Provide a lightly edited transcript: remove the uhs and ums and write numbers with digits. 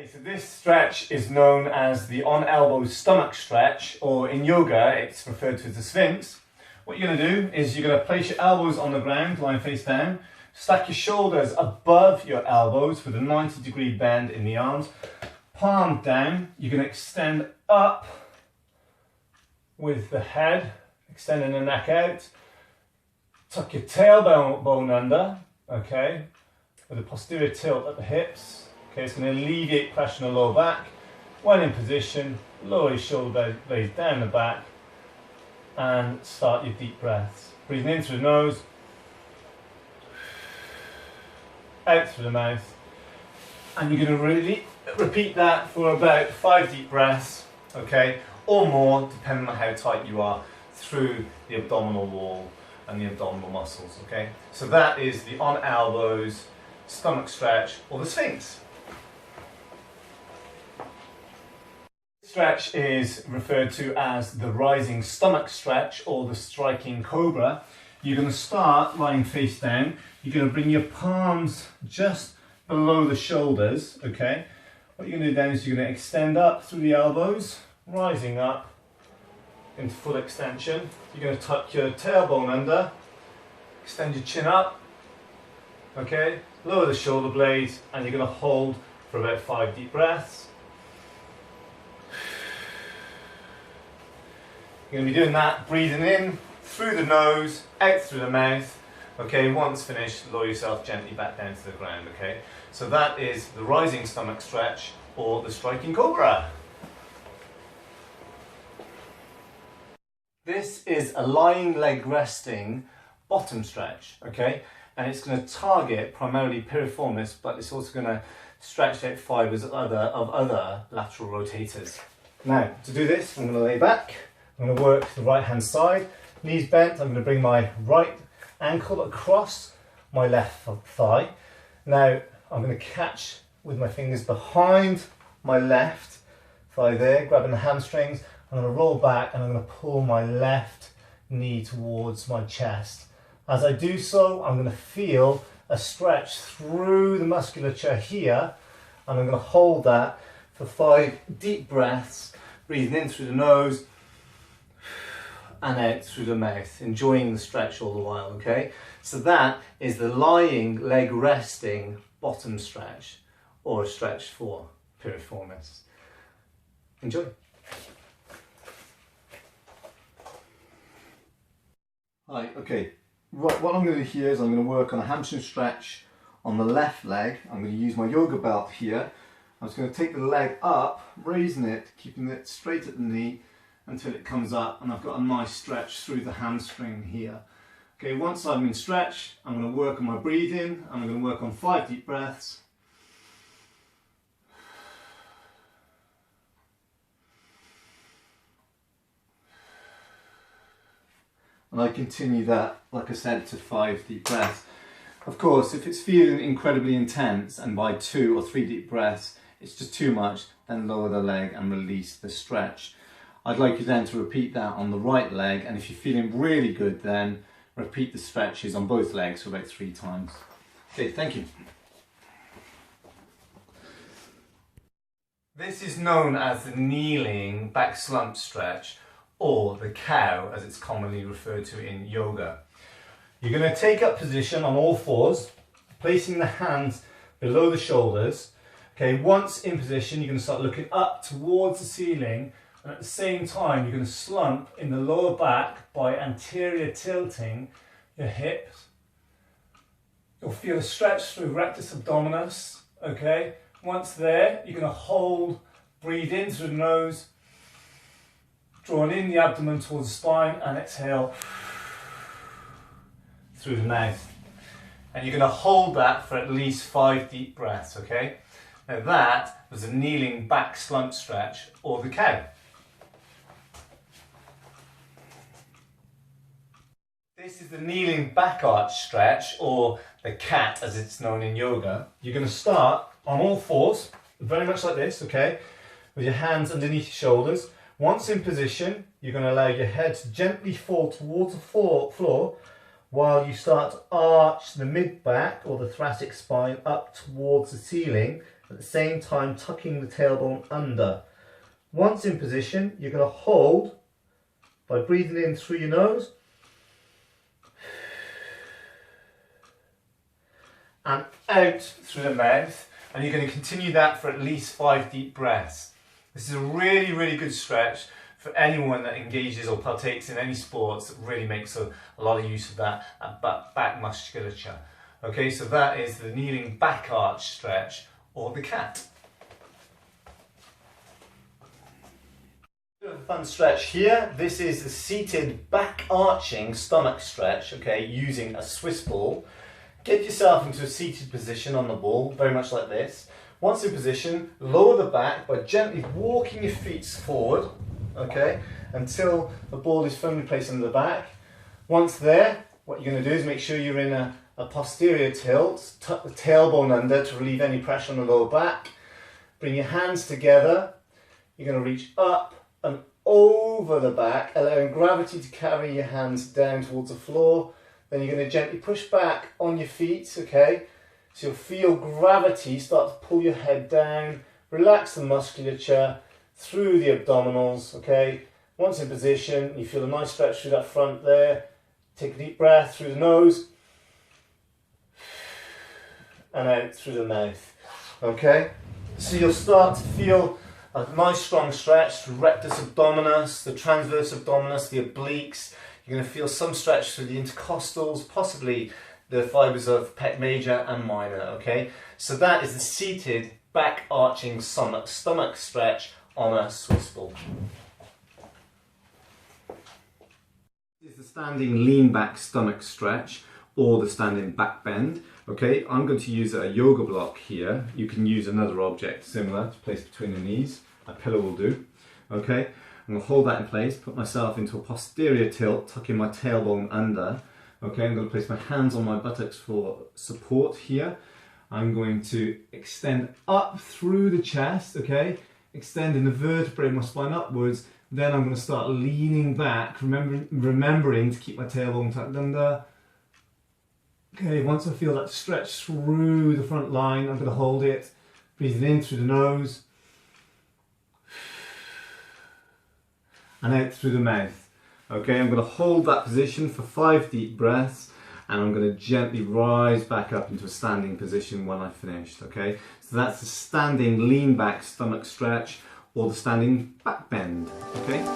Okay, so this stretch is known as the on-elbow stomach stretch, or in yoga it's referred to as the Sphinx. What you're going to do is you're going to place your elbows on the ground, lying face down, stack your shoulders above your elbows with a 90-degree bend in the arms, palm down. You're going to extend up with the head, extending the neck out, tuck your tailbone under, okay, with a posterior tilt at the hips. Okay, it's going to alleviate pressure on the lower back. When in position, lower your shoulder blades down the back and start your deep breaths. Breathing in through the nose, out through the mouth, and you're going to really repeat that for about 5 deep breaths, okay, or more, depending on how tight you are through the abdominal wall and the abdominal muscles, okay. So that is the on elbows stomach stretch, or the Sphinx. Stretch is referred to as the rising stomach stretch, or the striking cobra. You're going to start lying face down. You're going to bring your palms just below the shoulders, okay? What you're going to do then is you're going to extend up through the elbows, rising up into full extension. You're going to tuck your tailbone under, extend your chin up, okay? Lower the shoulder blades, and you're going to hold for about 5 deep breaths. You're going to be doing that, breathing in through the nose, out through the mouth. Okay, once finished, lower yourself gently back down to the ground, okay? So that is the rising stomach stretch, or the striking cobra. This is a lying leg resting bottom stretch, okay? And it's going to target primarily piriformis, but it's also going to stretch out fibers of other lateral rotators. Now, to do this, I'm going to lay back. I'm going to work the right hand side, knees bent. I'm going to bring my right ankle across my left thigh. Now I'm going to catch with my fingers behind my left thigh there, grabbing the hamstrings. I'm going to roll back and I'm going to pull my left knee towards my chest. As I do so, I'm going to feel a stretch through the musculature here, and I'm going to hold that for 5 deep breaths, breathing in through the nose and out through the mouth, enjoying the stretch all the while, okay? So that is the lying leg resting bottom stretch, or a stretch for piriformis. Enjoy. Right, okay. What I'm going to do here is I'm going to work on a hamstring stretch on the left leg. I'm going to use my yoga belt here. I'm just going to take the leg up, raising it, keeping it straight at the knee, until it comes up, and I've got a nice stretch through the hamstring here. Okay, once I'm in stretch, I'm going to work on my breathing, and I'm going to work on 5 deep breaths. And I continue that, like I said, to 5 deep breaths. Of course, if it's feeling incredibly intense, and by 2 or 3 deep breaths, it's just too much, then lower the leg and release the stretch. I'd like you then to repeat that on the right leg, and if you're feeling really good, then repeat the stretches on both legs for about 3 times. Okay, thank you. This is known as the kneeling back slump stretch, or the cow as it's commonly referred to in yoga. You're going to take up position on all fours, placing the hands below the shoulders. Okay, once in position, you're going to start looking up towards the ceiling. And at the same time, you're going to slump in the lower back by anterior tilting your hips. You'll feel a stretch through rectus abdominis, okay? Once there, you're going to hold, breathe in through the nose, drawing in the abdomen towards the spine, and exhale through the mouth. And you're going to hold that for at least 5 deep breaths, okay? Now that was a kneeling back slump stretch, or the cow. This is the kneeling back arch stretch, or the cat as it's known in yoga. You're going to start on all fours, very much like this, okay? With your hands underneath your shoulders. Once in position, you're going to allow your head to gently fall towards the floor while you start to arch the mid-back or the thoracic spine up towards the ceiling At the same time, tucking the tailbone under. Once in position, you're going to hold by breathing in through your nose and out through the mouth, and you're going to continue that for at least 5 deep breaths. This is a really, really good stretch for anyone that engages or partakes in any sports that really makes a lot of use of that back musculature. Okay, so that is the kneeling back arch stretch, or the cat. A fun stretch here. This is the seated back arching stomach stretch, okay, using a Swiss ball. Get yourself into a seated position on the ball, very much like this. Once in position, lower the back by gently walking your feet forward, okay, until the ball is firmly placed under the back. Once there, what you're going to do is make sure you're in a posterior tilt, tuck the tailbone under to relieve any pressure on the lower back. Bring your hands together. You're going to reach up and over the back, allowing gravity to carry your hands down towards the floor. Then you're going to gently push back on your feet, okay? So you'll feel gravity start to pull your head down, relax the musculature through the abdominals, okay? Once in position, you feel a nice stretch through that front there. Take a deep breath through the nose and out through the mouth, okay? So you'll start to feel a nice strong stretch through rectus abdominis, the transverse abdominis, the obliques. You're going to feel some stretch through the intercostals, possibly the fibers of pec major and minor, okay? So that is the seated back arching stomach stretch on a Swiss ball. This is the standing lean back stomach stretch, or the standing back bend. Okay, I'm going to use a yoga block here. You can use another object similar to place between the knees. A pillow will do. Okay, I'm going to hold that in place, put myself into a posterior tilt, tucking my tailbone under. Okay, I'm going to place my hands on my buttocks for support here. I'm going to extend up through the chest, okay, extending the vertebrae of my spine upwards. Then I'm going to start leaning back, remembering to keep my tailbone tucked under. Okay, once I feel that stretch through the front line, I'm going to hold it, breathing in through the nose and out through the mouth. Okay, I'm going to hold that position for 5 deep breaths, and I'm going to gently rise back up into a standing position when I've finished. Okay, so that's the standing lean back stomach stretch, or the standing back bend. Okay.